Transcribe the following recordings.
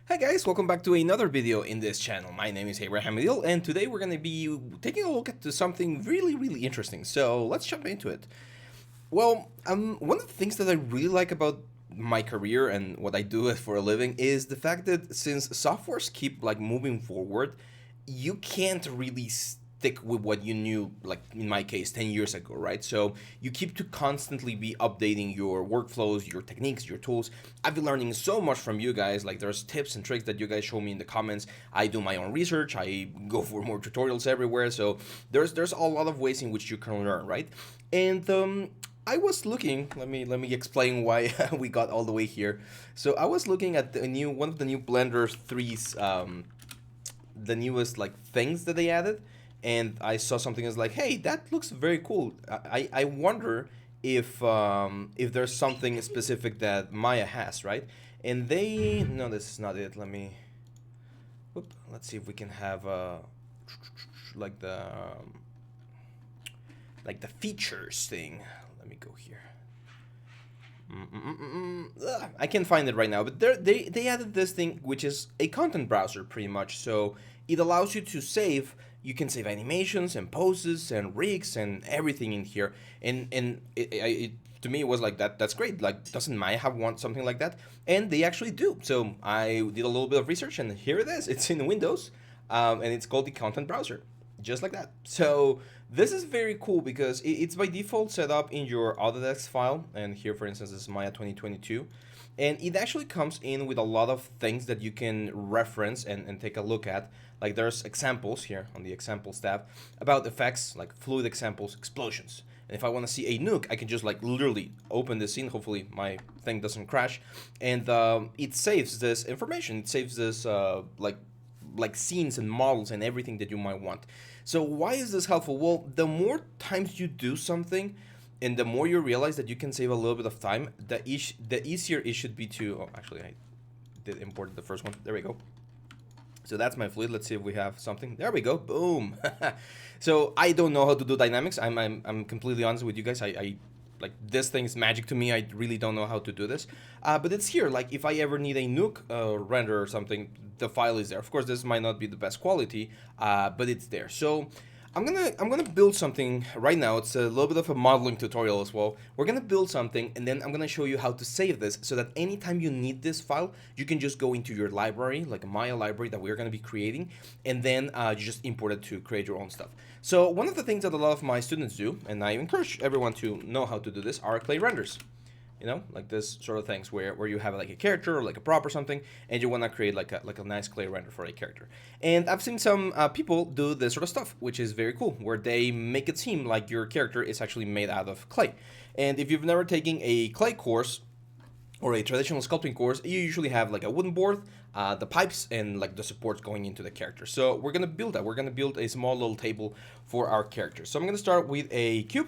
Hi guys, welcome back to another video in this channel. My name is Abraham Adil, and today we're going to be taking a look at something really interesting. So let's jump into it. Well, one of the things that I really like about my career and what I do for a living is the fact that since softwares keep like moving forward, you can't really stick with what you knew, like in my case 10 years ago, right? So you keep to constantly be updating your workflows, your techniques, your tools. I've been learning so much from you guys. Like there's tips and tricks that you guys show me in the comments. I do my own research, I go for more tutorials everywhere. So there's a lot of ways in which you can learn, right? And I was looking. Let me explain why we got all the way here. So I was looking at the new one of the new Blender 3's the newest like things that they added, and I saw something that's like, hey, that looks very cool. I wonder if there's something specific that Maya has, right? And they no, this is not it. Let's see if we can have like the like the features thing. Let me go here. I can't find it right now, but they added this thing which is a content browser pretty much. So it allows you to save. You can save animations and poses and rigs and everything in here. And to me it was like that's great. Like doesn't Maya have something like that? And they actually do. So I did a little bit of research and here it is. It's in Windows, and it's called the content browser, just like that. So this is very cool because it's by default set up in your Autodesk file, and here for instance this is Maya 2022, and it actually comes in with a lot of things that you can reference and take a look at. Like there's examples here on the examples tab about effects like fluid examples, explosions. And if I want to see a nuke, I can just like literally open this scene. Hopefully my thing doesn't crash, and it saves this information. It saves this like scenes and models and everything that you might want. So why is this helpful? Well, the more times you do something and the more you realize that you can save a little bit of time, the easier it should be to, oh, actually I did import the first one. There we go. So that's my fluid. Let's see if we have something. There we go. Boom. So I don't know how to do dynamics. I'm completely honest with you guys. I like this thing's magic to me. I really don't know how to do this, but it's here. Like if I ever need a nuke render or something, the file is there. Of course, this might not be the best quality, but it's there. So I'm gonna build something right now. It's a little bit of a modeling tutorial as well. We're gonna build something, and then I'm gonna show you how to save this so that anytime you need this file, you can just go into your library, like a Maya library that we're gonna be creating, and then you just import it to create your own stuff. So one of the things that a lot of my students do, and I encourage everyone to know how to do this, are clay renders. You know, like this sort of things where you have like a character or like a prop or something, and you want to create like a nice clay render for a character. And I've seen some people do this sort of stuff, which is very cool, where they make it seem like your character is actually made out of clay. And if you've never taken a clay course or a traditional sculpting course, you usually have like a wooden board, the pipes, and like the supports going into the character. So we're gonna build that. We're gonna build a small little table for our character. So I'm gonna start with a cube.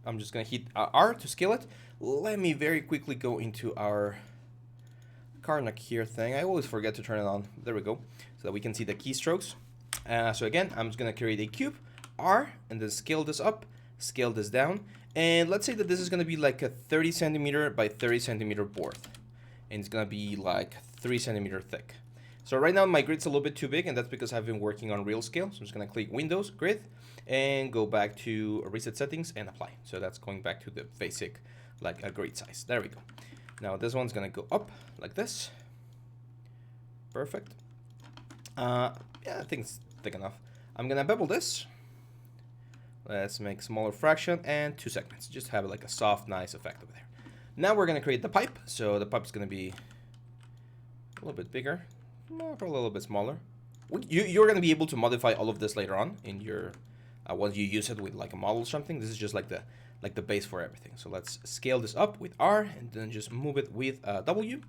I'm just gonna hit R to scale it. Let me very quickly go into our Karnak here thing. I always forget to turn it on. There we go. So that we can see the keystrokes. So again, I'm just going to create a cube, R, and then scale this up, scale this down. And let's say that this is going to be like a 30 centimeter by 30 centimeter board. And it's going to be like 3 centimeter thick. So right now my grid's a little bit too big, and that's because I've been working on real scale. So I'm just going to click Windows, Grid, and go back to Reset Settings and Apply. So that's going back to the basic like a grid size. There we go. Now this one's gonna go up like this. Perfect. Yeah, I think it's thick enough. I'm gonna bevel this. Let's make smaller fraction and 2 segments. Just have like a soft, nice effect over there. Now we're gonna create the pipe. So the pipe's gonna be a little bit bigger, probably a little bit smaller. You're gonna be able to modify all of this later on in your once you use it with like a model or something. This is just like the base for everything. So let's scale this up with R and then just move it with W,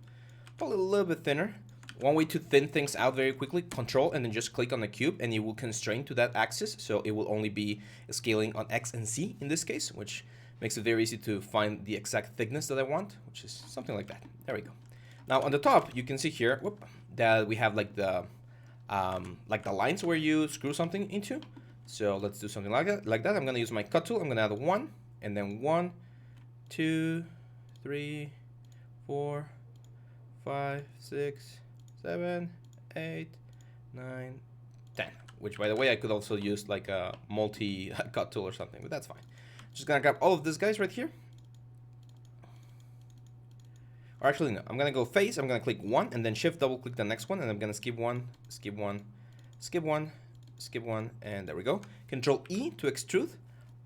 probably a little bit thinner. One way to thin things out very quickly, Control and then just click on the cube, and it will constrain to that axis. So it will only be scaling on X and Z in this case, which makes it very easy to find the exact thickness that I want, which is something like that. There we go. Now on the top, you can see here that we have like the lines where you screw something into. So let's do something like that. I'm gonna use my cut tool. I'm gonna add 1, and then 1, 2, 3, 4, 5, 6, 7, 8, 9, 10. Which, by the way, I could also use like a multi-cut tool or something, but that's fine. Just gonna grab all of these guys right here. Or actually, no, I'm gonna go face, I'm gonna click 1, and then shift double click the next one, and I'm gonna skip 1, skip 1, skip 1, skip 1, and there we go. Control E to extrude,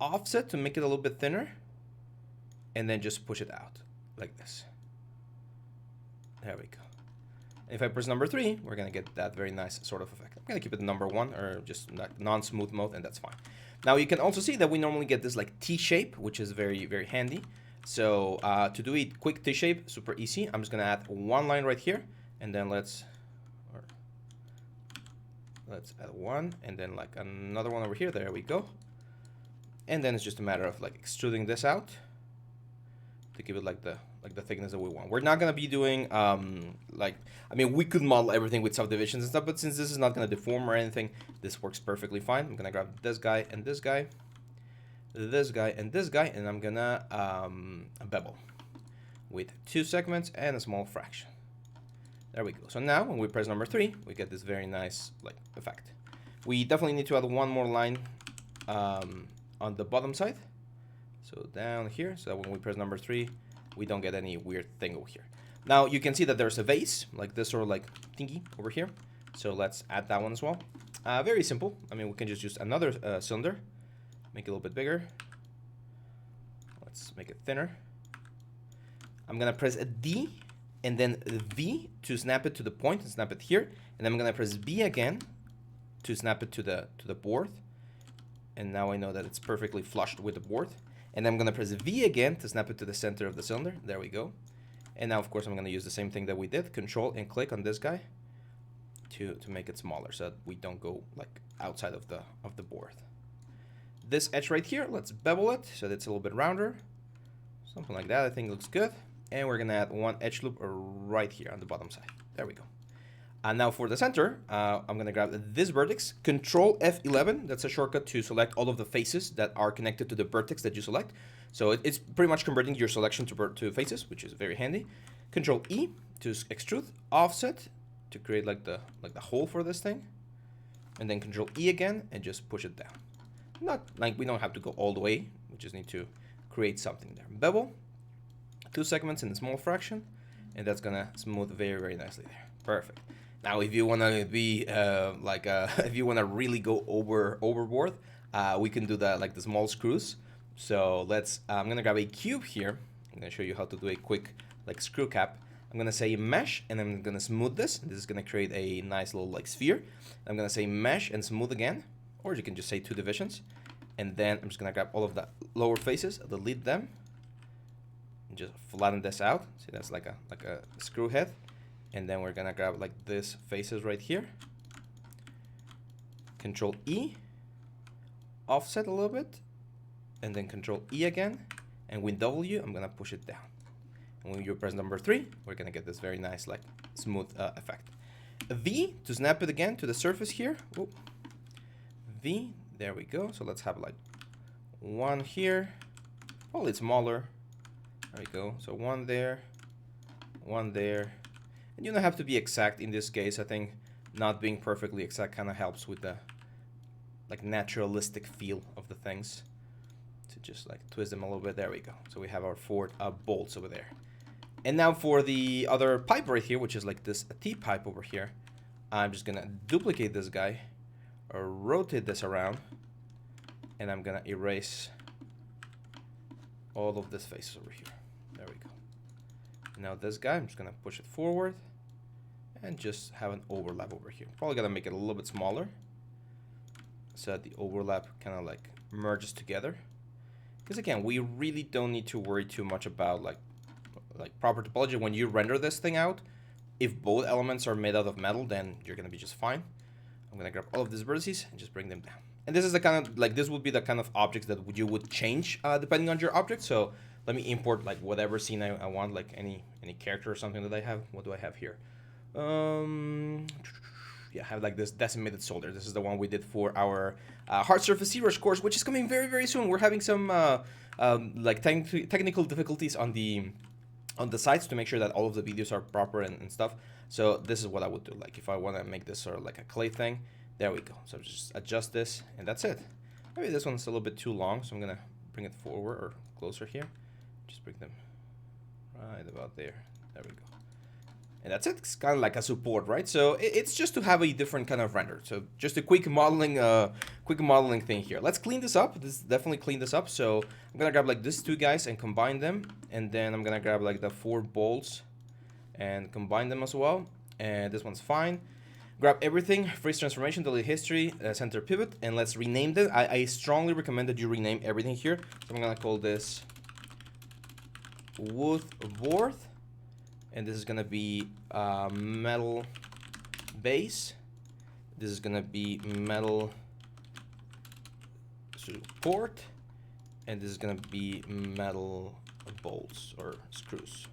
offset to make it a little bit thinner, and then just push it out like this. There we go. And if I press number 3, we're gonna get that very nice sort of effect. I'm gonna keep it number 1 or just like non-smooth mode, and that's fine. Now you can also see that we normally get this like T shape, which is very, very handy. So to do it quick T shape, super easy. I'm just gonna add one line right here, and then let's add one, and then like another one over here. There we go. And then it's just a matter of like extruding this out to give it like the thickness that we want. We're not gonna be doing I mean, we could model everything with subdivisions and stuff, but since this is not gonna deform or anything, this works perfectly fine. I'm gonna grab this guy and this guy, this guy and this guy, and I'm gonna bevel with 2 segments and a small fraction. There we go. So now when we press number 3, we get this very nice like effect. We definitely need to add one more line on the bottom side. So down here, so that when we press number 3, we don't get any weird thing over here. Now you can see that there's a vase, like this sort of like thingy over here. So let's add that one as well. Very simple. I mean, we can just use another cylinder, make it a little bit bigger. Let's make it thinner. I'm gonna press a D and then V to snap it to the point and snap it here. And then I'm gonna press B again to snap it to the board. And now I know that it's perfectly flushed with the board. And then I'm gonna press V again to snap it to the center of the cylinder. There we go. And now, of course, I'm gonna use the same thing that we did. Control and click on this guy to make it smaller so that we don't go like outside of the board. This edge right here, let's bevel it so that it's a little bit rounder. Something like that, I think looks good. And we're gonna add one edge loop right here on the bottom side. There we go. And now for the center, I'm gonna grab this vertex, Control F11. That's a shortcut to select all of the faces that are connected to the vertex that you select. So it's pretty much converting your selection to faces, which is very handy. Control E to extrude, offset to create like the hole for this thing, and then Control E again and just push it down. Not like we don't have to go all the way. We just need to create something there. Bevel, 2 segments in a small fraction, and that's gonna smooth very, very nicely there. Perfect. Now, if you wanna be if you wanna really go overboard, we can do that like the small screws. So let's. I'm gonna grab a cube here. I'm gonna show you how to do a quick like screw cap. I'm gonna say mesh, and I'm gonna smooth this. This is gonna create a nice little like sphere. I'm gonna say mesh and smooth again, or you can just say 2 divisions. And then I'm just gonna grab all of the lower faces, delete them, and just flatten this out. See, that's like a screw head. And then we're gonna grab like this faces right here. Control E, offset a little bit, and then Control E again. And with W, I'm gonna push it down. And when you press number 3, we're gonna get this very nice like smooth effect. V to snap it again to the surface here. Whoop. V, there we go. So let's have like one here. Probably smaller. There we go. So one there, one there. And you don't have to be exact in this case. I think not being perfectly exact kind of helps with the like naturalistic feel of the things. To just like twist them a little bit. There we go. So we have our 4 bolts over there. And now for the other pipe right here, which is like this T pipe over here, I'm just gonna duplicate this guy, or rotate this around, and I'm gonna erase all of this faces over here. There we go. Now this guy, I'm just gonna push it forward and just have an overlap over here. Probably gonna make it a little bit smaller so that the overlap kind of like merges together. Because again, we really don't need to worry too much about like proper topology. When you render this thing out, if both elements are made out of metal, then you're gonna be just fine. I'm gonna grab all of these vertices and just bring them down. And this is the kind of like, this would be the kind of objects that you would change depending on your object. So let me import like whatever scene I want, like any character or something that I have. What do I have here? Yeah, I have like this decimated soldier. This is the one we did for our hard surface zeros course, which is coming very, very soon. We're having some like technical difficulties on the on the sides to make sure that all of the videos are proper and stuff. So this is what I would do. Like if I want to make this sort of like a clay thing, there we go. So just adjust this and that's it. Maybe this one's a little bit too long, so I'm gonna bring it forward or closer here. Just bring them right about there. There we go. And that's it. It's kind of like a support, right? So it's just to have a different kind of render. So just a quick modeling thing here. Let's clean this up. This definitely clean this up. So I'm gonna grab like these two guys and combine them, and then I'm gonna grab like the 4 bolts and combine them as well. And this one's fine. Grab everything, freeze transformation, delete history, center pivot, and let's rename them. I strongly recommend that you rename everything here. So I'm gonna call this wood board. And this is gonna be metal base. This is gonna be metal support, and this is gonna be metal bolts or screws.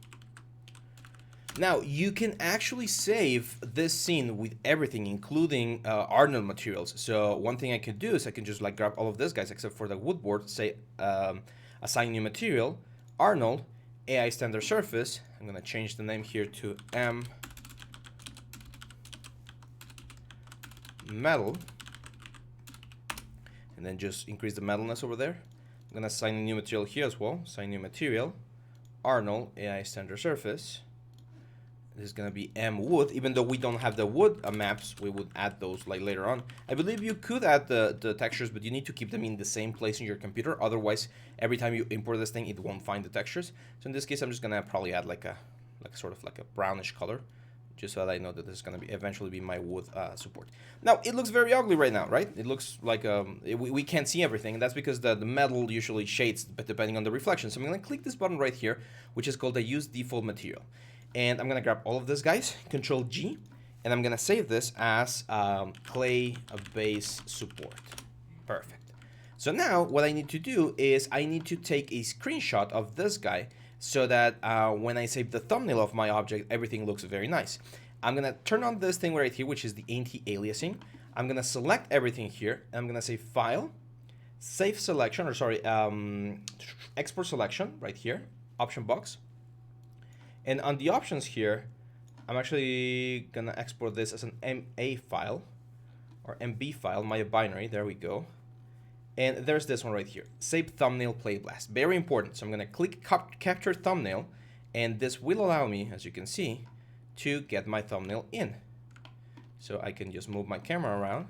Now you can actually save this scene with everything, including Arnold materials. So one thing I could do is I can just like grab all of this guys except for the wood board, say assign new material, Arnold, AI standard surface. I'm gonna change the name here to M metal, and then just increase the metalness over there. I'm gonna assign a new material here as well. Assign new material, Arnold, AI standard surface. This is gonna be M wood. Even though we don't have the wood maps, we would add those like later on. I believe you could add the textures, but you need to keep them in the same place in your computer. Otherwise, every time you import this thing, it won't find the textures. So in this case, I'm just gonna probably add like a sort of like a brownish color, just so that I know that this is gonna be eventually be my wood support. Now it looks very ugly right now, right? It looks like we can't see everything, and that's because the metal usually shades, but depending on the reflection. So I'm gonna click this button right here, which is called the Use Default Material. And I'm gonna grab all of this, guys, Control G, and I'm gonna save this as clay base support. Perfect. So now what I need to do is I need to take a screenshot of this guy so that when I save the thumbnail of my object, everything looks very nice. I'm gonna turn on this thing right here, which is the anti-aliasing. I'm gonna select everything here, and I'm gonna say File, Save Selection, or sorry, Export Selection right here, option box. And on the options here, I'm actually gonna export this as an MA file or MB file, my binary. There we go. And there's this one right here, Save Thumbnail Play Blast. Very important. So I'm gonna click Capture Thumbnail, and this will allow me, as you can see, to get my thumbnail in. So I can just move my camera around,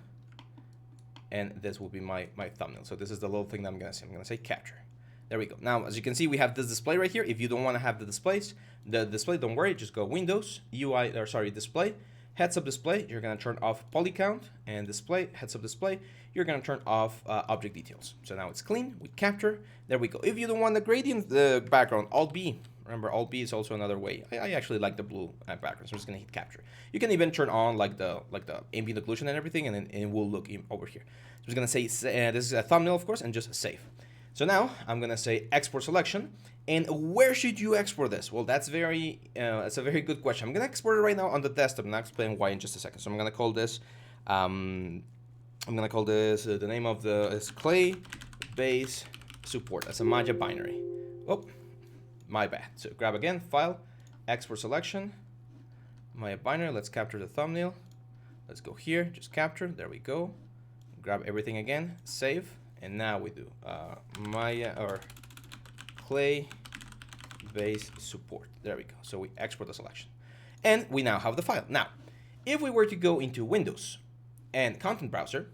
and this will be my thumbnail. So this is the little thing that I'm gonna say. I'm gonna say Capture. There we go. Now, as you can see, we have this display right here. If you don't want to have the display, don't worry. Just go Windows, Display, Heads Up Display. You're going to turn off Poly Count, and Display, Heads Up Display. You're going to turn off Object Details. So now it's clean with Capture. There we go. If you don't want the gradient background, Alt B. Remember, Alt B is also another way. I actually like the blue background, so I'm just going to hit Capture. You can even turn on like the ambient occlusion and everything, and then it will look over here. So I'm just going to say, this is a thumbnail, of course, and just save. So now I'm gonna say export selection, and where should you export this? Well, that's a very good question. I'm gonna export it right now on the desktop, and I'll explain why in just a second. So I'm gonna call this, the name of is clay base support as a Maya binary. Oh, my bad. So grab again, File, Export Selection, Maya binary. Let's capture the thumbnail. Let's go here, just capture. There we go. Grab everything again, save. And now we do Maya or clay base support. There we go. So we export the selection. And we now have the file. Now, if we were to go into Windows and Content Browser,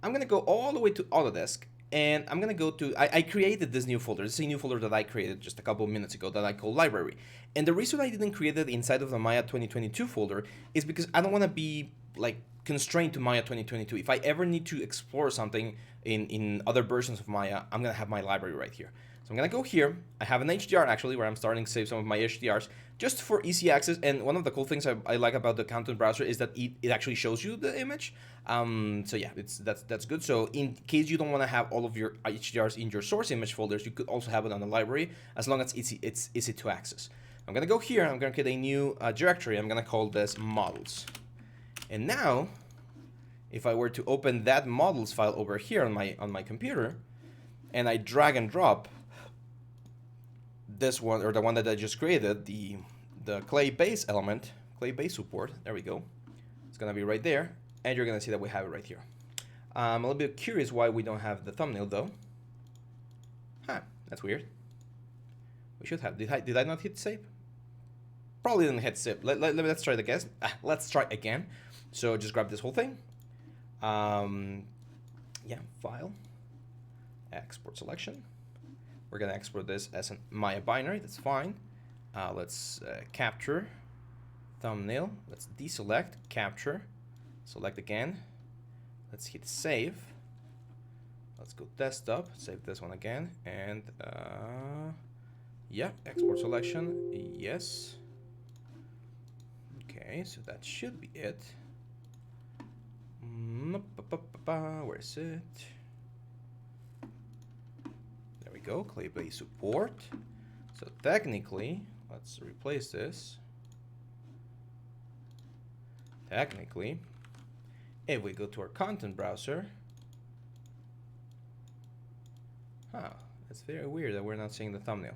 I'm going to go all the way to Autodesk. And I'm going to go to, I created this new folder. This is a new folder that I created just a couple of minutes ago that I call Library. And the reason I didn't create it inside of the Maya 2022 folder is because I don't want to be like constrained to Maya 2022. If I ever need to explore something in other versions of Maya, I'm gonna have my library right here. So I'm gonna go here. I have an HDR actually where I'm starting to save some of my HDRs just for easy access. And one of the cool things I like about the content browser is that it actually shows you the image. So yeah, that's good. So in case you don't want to have all of your HDRs in your source image folders, you could also have it on the library as long as it's easy to access. I'm gonna go here. I'm gonna create a new directory. I'm gonna call this models. And now, if I were to open that models file over here on my computer, and I drag and drop this one, or the one that I just created, the clay base element, clay base support. There we go. It's gonna be right there, and you're gonna see that we have it right here. I'm a little bit curious why we don't have the thumbnail though. Huh, that's weird. We should have. Did I not hit save? Probably didn't hit save. Let's try it again. Let's try again. So just grab this whole thing. Yeah, file, export selection. We're gonna export this as an Maya binary. That's fine. Let's capture thumbnail. Let's deselect, capture, select again. Let's hit save. Let's go desktop, save this one again, and yeah, export selection, yes. Okay, so that should be it. Where is it? There we go, clay base support. So technically, let's replace this. Technically, if we go to our content browser, that's very weird that we're not seeing the thumbnail,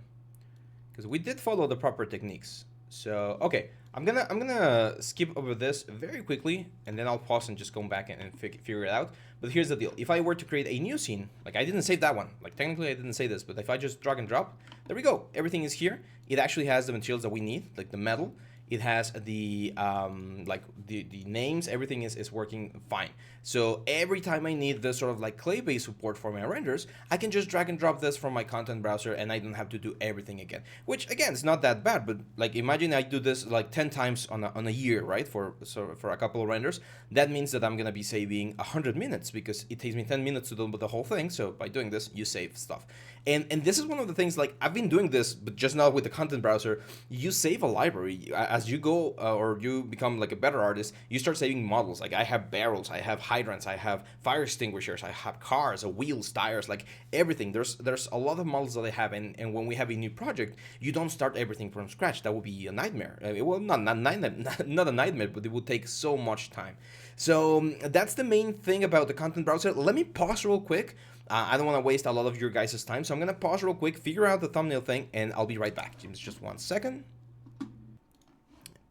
because we did follow the proper techniques. So okay, I'm gonna skip over this very quickly, and then I'll pause and just go back and figure it out. But here's the deal: if I were to create a new scene, like I didn't save that one, like technically I didn't say this, but if I just drag and drop, there we go. Everything is here. It actually has the materials that we need, like the metal. It has the like the names. Everything is working fine. So every time I need this sort of like clay base support for my renders, I can just drag and drop this from my content browser, and I don't have to do everything again. Which again, is not that bad. But like imagine I do this like 10 times on a year, right? For a couple of renders, that means that I'm gonna be saving 100 minutes, because it takes me 10 minutes to do the whole thing. So by doing this, you save stuff. And this is one of the things, like I've been doing this, but just now with the content browser, you save a library. As you go or you become like a better artist, you start saving models. Like I have barrels, I have hydrants, I have fire extinguishers, I have cars, wheels, tires, like everything. There's a lot of models that I have, and when we have a new project, you don't start everything from scratch. That would be a nightmare. Well, not a nightmare, but it would take so much time. So that's the main thing about the content browser. Let me pause real quick. I don't want to waste a lot of your guys' time, so I'm going to pause real quick, figure out the thumbnail thing, and I'll be right back. Just 1 second.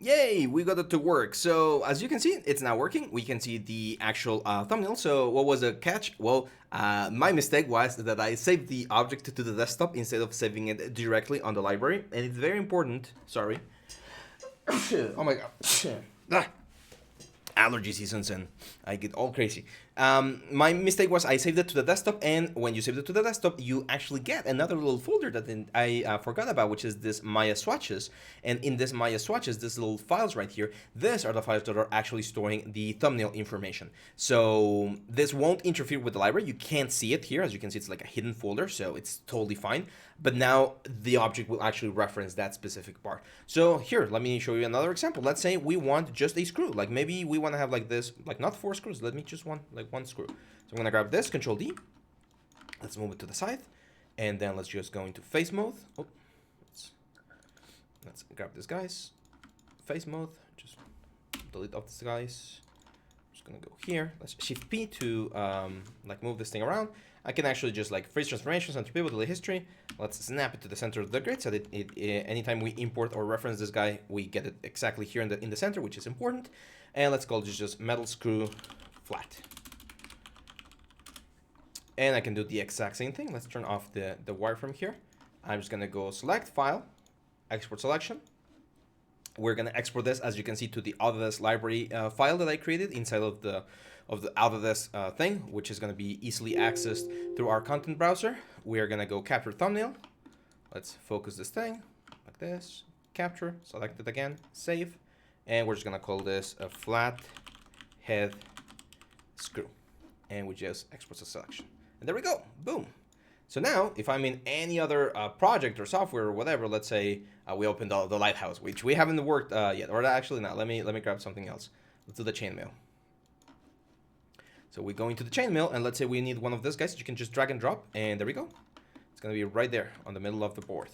Yay, we got it to work. So as you can see, it's now working. We can see the actual thumbnail. So what was the catch? Well, my mistake was that I saved the object to the desktop instead of saving it directly on the library. And it's very important. Sorry. Oh my god. Allergy seasons, and I get all crazy. My mistake was I saved it to the desktop, and when you save it to the desktop, you actually get another little folder that I forgot about, which is this Maya swatches. And in this Maya swatches, these little files right here, these are the files that are actually storing the thumbnail information. So this won't interfere with the library. You can't see it here. As you can see, it's like a hidden folder, so it's totally fine. But now the object will actually reference that specific part. So here, let me show you another example. Let's say we want just a screw. Like maybe we want to have like this, like not 4 screws. Let me just want like 1 screw. So I'm gonna grab this, Control D. Let's move it to the side, and then let's just go into face mode. Oh, let's grab this guy's face mode. Just delete off this guy's. Just gonna go here. Let's Shift P to like move this thing around. I can actually just like freeze transformation, center pivot, delete history. Let's snap it to the center of the grid so that anytime we import or reference this guy, we get it exactly here in the center, which is important. And let's call this just metal screw flat. And I can do the exact same thing. Let's turn off the wireframe here. I'm just gonna go select file, export selection. We're gonna export this, as you can see, to the Autodesk library file that I created inside of the Autodesk thing, which is gonna be easily accessed through our content browser. We're gonna go capture thumbnail. Let's focus this thing like this. Capture, select it again, save, and we're just gonna call this a flat head screw, and we just export the selection. And there we go, boom. So now, if I'm in any other project or software or whatever, let's say we opened the lighthouse, which we haven't worked yet, or actually not. Let me grab something else. Let's do the chainmail. So we go into the chainmail, and let's say we need one of these guys. You can just drag and drop, and there we go. It's gonna be right there on the middle of the board.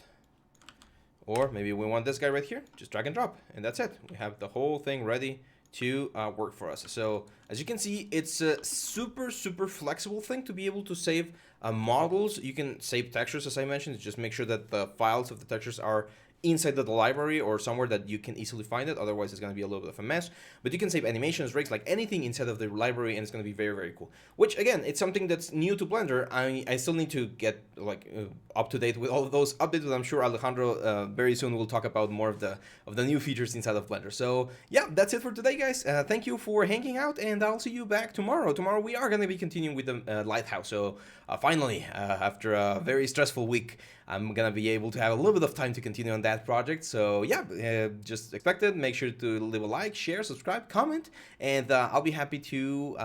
Or maybe we want this guy right here. Just drag and drop, and that's it. We have the whole thing ready to work for us. So as you can see, it's a super flexible thing to be able to save models. You can save textures, as I mentioned. Just make sure that the files of the textures are inside the library or somewhere that you can easily find it. Otherwise, it's going to be a little bit of a mess. But you can save animations, rigs, like anything inside of the library, and it's going to be very cool. Which again, it's something that's new to Blender. I still need to get like up to date with all of those updates. But I'm sure Alejandro very soon will talk about more of the new features inside of Blender. So yeah, that's it for today, guys. Thank you for hanging out, and I'll see you back tomorrow. Tomorrow we are going to be continuing with the lighthouse. So finally, after a very stressful week, I'm gonna be able to have a little bit of time to continue on that project. So yeah, just expect it. Make sure to leave a like, share, subscribe, comment, and I'll be happy to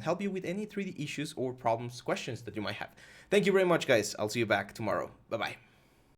help you with any 3D issues or problems, questions that you might have. Thank you very much, guys. I'll see you back tomorrow. Bye bye.